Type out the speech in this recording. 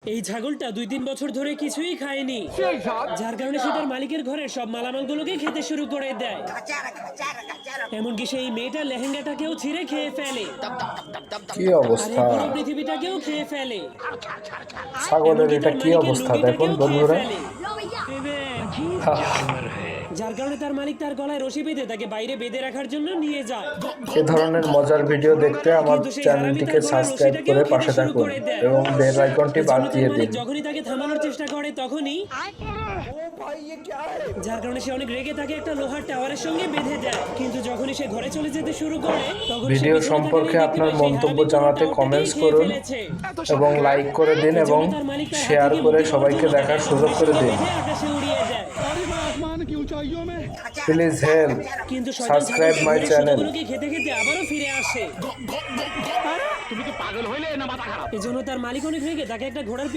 এই ছাগলটা 2-3 বছর ধরে কিছুই খায়নি, যার কারণে সে তার মালিকের ঘরের সব মালামালগুলোকে খেতে শুরু করে দেয়। এমনকি সেই মেয়েটার লেহেঙ্গাটাকেও ছিঁড়ে খেয়ে ফেলে, কি আর এই অবস্থা! পুরো পৃথিবীটাকেও খেয়ে ফেলে। ছাগলের এমনকি এটা তার কি মালিকের অবস্থা দেখুন লুঙ্গিটাকেও খেয়ে বন্ধুরা। ফেলে। যার কারণে তার মালিক তার গলায় রশি বেঁধে তাকে বাইরে বেঁধে রাখার জন্য নিয়ে যায়। এ ধরনের মজার ভিডিও দেখতে আমার কিন্তু সেই হারামি চ্যানেলটিকে তার গলার সাবস্ক্রাইব রশিটাকেও করে খেতে পাশে শুরু থাকুন করে দেয়। এবং বেল আইকনটি এজন্য তার বাজিয়ে মালিক দিন। যখনই তাকে থামানোর চেষ্টা করে তখনই, যার কারণে সে অনেক রেগে তাকে একটা লোহার টাওয়ারের সঙ্গে বেঁধে দেয়। কিন্তু যখনই সে ঘরে চলে যেতে শুরু করে তখন সে ভিডিও পিছনে সম্পর্কে তাকালেই দেখতে আপনার পায় সেই মন্তব্য হারামি পুরো জানাতে টাওয়ারটাকেই কমেন্টস খেয়ে করুন ফেলেছে। এবং লাইক করে দিন এবং এজন্য তার মালিক তার হাত শেয়ার থেকে করে মুক্তি পাওয়ার সবাইকে জন্য তাকে দেখার একটা সুযোগ করে ঘোড়ার সঙ্গে দিন। বেঁধে আকাশে উড়িয়ে দেয়। প্লিজ হেল্প কিন্তু শয়তান সাবস্ক্রাইব ছাগলটা মাই ঘুরে চ্যানেল। সোনাগুলোকে খেতে খেতে আবারও ফিরে আসে। তুমি কি পাগল হইলে না মাথা খারাপ? এজন্য তার মালিক অনেক রেগে তাকে একটা ঘোড়ার